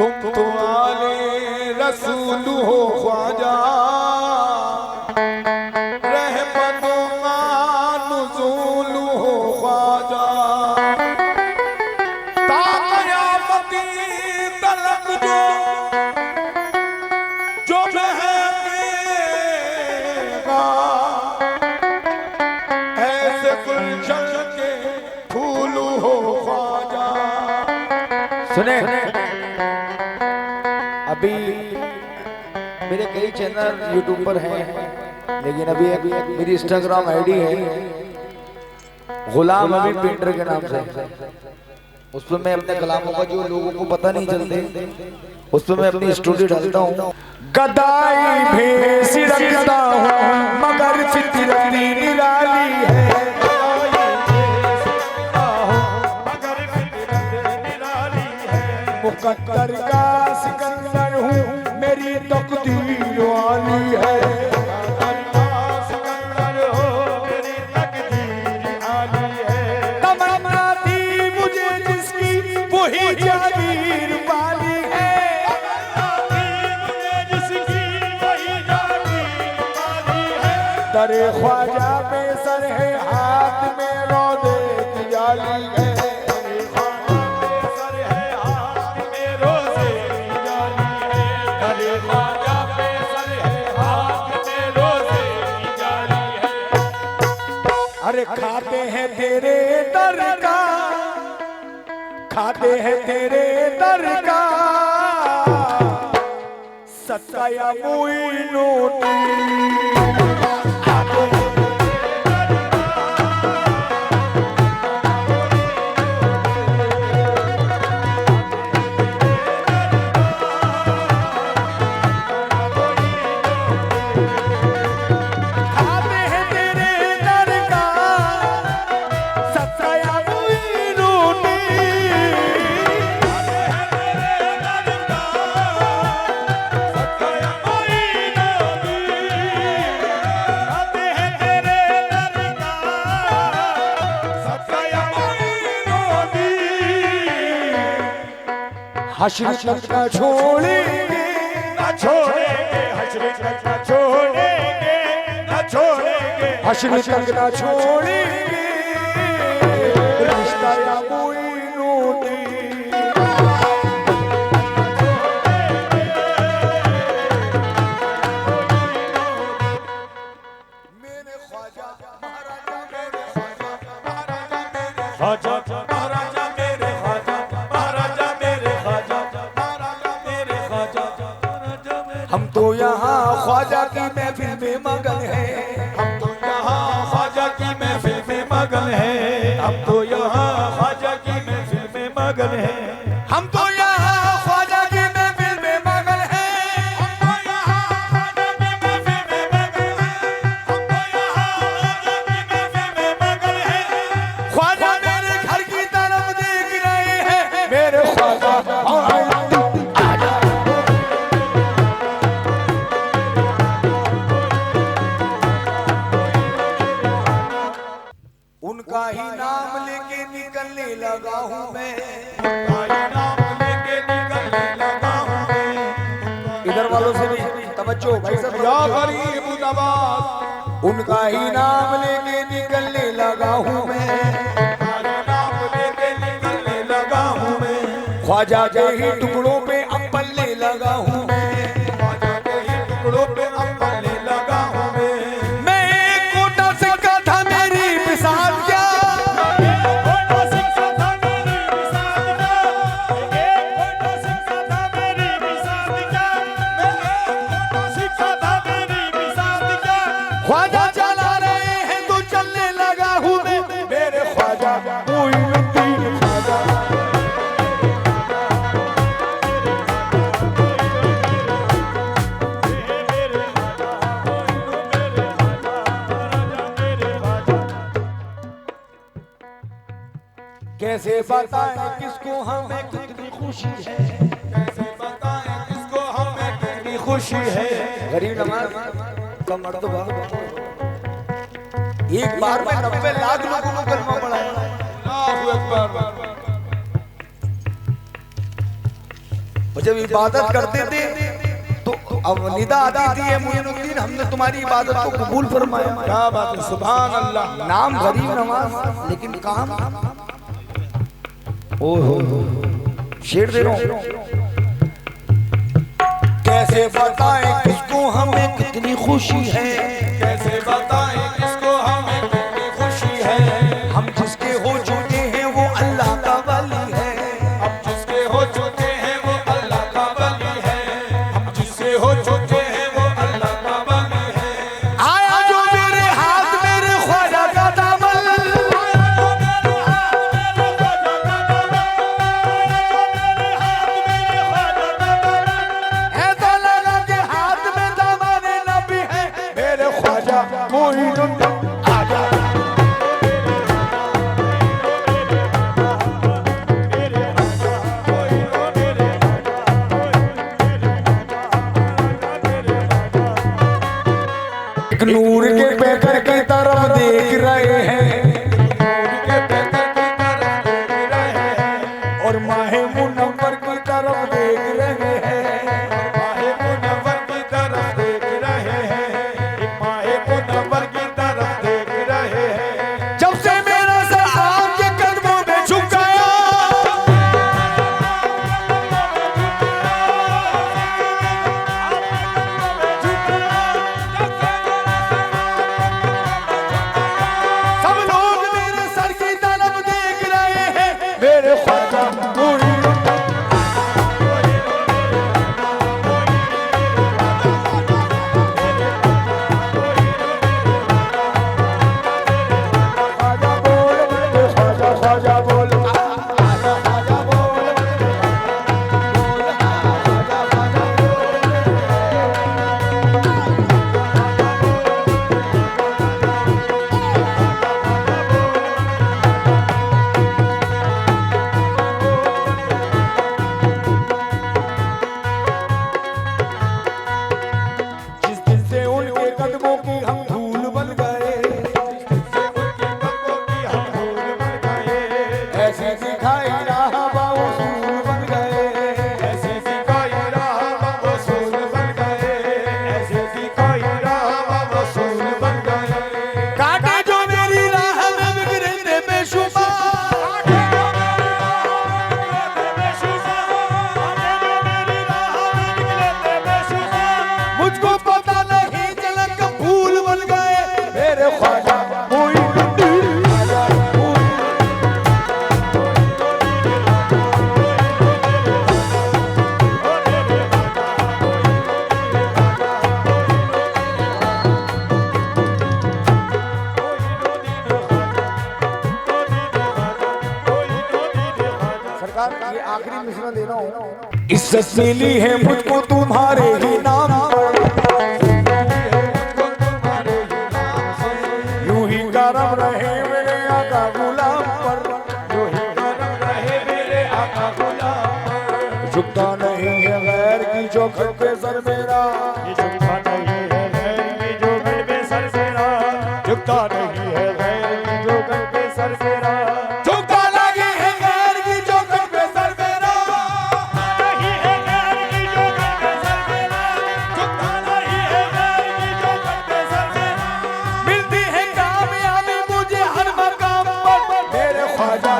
तुम तो आले रसूल हो ख्वाजा, रहमतों का नुज़ूल हो ख्वाजा, ता क़यामती तलक जो महकेगा, ऐसे गुलशन के फूल हो ख्वाजा। सुने अभी मेरे कई चैनल यूट्यूब पर हैं, लेकिन अभी मेरी इंस्टाग्राम आईडी है गुलाम अभी पेंटर के नाम से। उस पर मैं अपने कलामों का जो लोगों को पता नहीं चलते उस पर मैं अपनी स्टोरी डालता हूँ। गदाई भेस रखता हूँ मगर फितरती निराली है, मुकद्दर का सिकंदर हूँ मेरी तकदीर वाली है, तमन्ना थी मुझे जिसकी वही जागीर वाली है, दरे ख्वाजा में सर है हाथ में रोज़े की जाली है, अरे खाते हैं तेरे दर का, खाते हैं तेरे दर का सत्ता या मोइनोटी, हश्र तक न छोड़ेंगे न छोड़ेंगे, हश्र तक न छोड़ेंगे न छोड़ेंगे, हश्र तक न छोड़ेंगे रिश्ता या मोइनोटी, मेरे ख्वाजा महाराजा मेरे ख्वाजा महाराजा मेरे ख्वाजा हम तो यहाँ ख्वाजा की महफिल में मगन है, हम तो यहाँ ख्वाजा की महफिल में मगन है, हम तो यहाँ ख्वाजा की महफिल में मगन है, हम तो यहाँ ख्वाजा की महफिल में मगन है, हम तो यहाँ ख्वाजा की महफिल में मगन है, हम तो यहाँ ख्वाजा की महफिल में मगन है, ख्वाजा मेरे घर की तरफ देख रहे हैं, मेरे ख्वाजा उनका ही नाम लेके निकलने लगा हूँ मैं, उनका ही नाम लेके निकलने लगा हूँ मैं, इधर वालों से भी तवज्जो भाई साहब, या गरीब नवाज, उनका ही नाम लेके निकलने लगा हूँ मैं, उनका ही नाम लेके निकलने लगा हूँ मैं, ख्वाजा के ही टुकड़ों पे अब पलने लगा हूँ मैं, ख्वाजा के ही टुकड़ों पे अब पलने लगा हूँ मैं एक कोटा सिक्का था मेरी बिसात क्या, ख्वाजा चला रहे हैं तो चलने लगा हूँ मैं, मेरे ख्वाजा मोइनुद्दीन ख्वाजा, कैसे बताएं किसको हमें कितनी खुशी है, कैसे बताएं किसको हमें कितनी खुशी है, गरीब नवाज का मर्तबा एक बार में 90 लाख लोगों को कलमा पढ़ाया। अल्लाहू अकबर। जब इबादत करते थे तो अब निदा आती थी, ये मोइनुद्दीन हमने तुम्हारी इबादत को कबूल फरमाया। क्या बात है, सुभान अल्लाह। नाम गरीब नवाज लेकिन काम ओहो शेर दे रहा हूं। कैसे बताएं किसको हमें कितनी खुशी है, कैसे बताएं किसको हमें कितनी खुशी है। हम जिसके हो चुके हैं वो अल्लाह का वली है। हम जिसके हो चुके हैं वो अल्लाह का वली है। हम जिससे हो चुके हैं वो अल्लाह का वली है। आया जो मेरे हाथ मेरे ख्वाजा का दामन, ऐसा लगा कि हाथ में दामन नबी है। मेरे ख्वाजा मोइनुद्दीन आजा। एक नूर के पैकर की तरफ देख रहे हैं और माहे मुनव्वर की तरफ देख रहे हैं। माहे मुनव्वर की तरफ देख रहे हैं। माहे मुनव्वर की तरफ देख रहे हैं। जब से मेरा सर आपके कदमों में झुक गया, सब लोग मेरे सर की तरफ देख रहे हैं। मेरे ख्वाजा मोइनुद्दीन ख्वाजा बोल, ख्वाजा ख्वाजा बोल, ख्वाजा बोल, जिस दिन से उनके कदमों की हम धूल बन गए, ऐसे दिखाई राह बावसूल बन गए। ऐसे सिखाई राह वसूल बन गए। ऐसे सिखाई राह वसूल बन गए। काटे जो मेरी राह में बिगड़ते बेशुमार, मुझको पता नहीं चला कब फूल बन गए। मेरे ख्वाजा मोइनुद्दीन ख्वाजा सरकार ये आखिरी मिसरा दे रहा हूँ। इज्जत मिली है मुझको तुम्हारे ही नाम पर, यूं ही करम रहे मेरे आका गुलाम पर। झुकता नहीं है गैर की चौखट पे सर मेरा, झुकता नहीं है गैर की जो गढ़ पे सर मेरा। झुकता नहीं है गैर की जो गढ़ पे सर मेरा। झुकता लगी है गैर की चौखट पे सर मेरा। नहीं है गैर की जो गढ़ पे सर मेरा। झुकता नहीं है गैर की जो गढ़ पे सर मेरा। मिलती है कामयाबी मुझे हर मकाम पर। मेरे ख्वाजा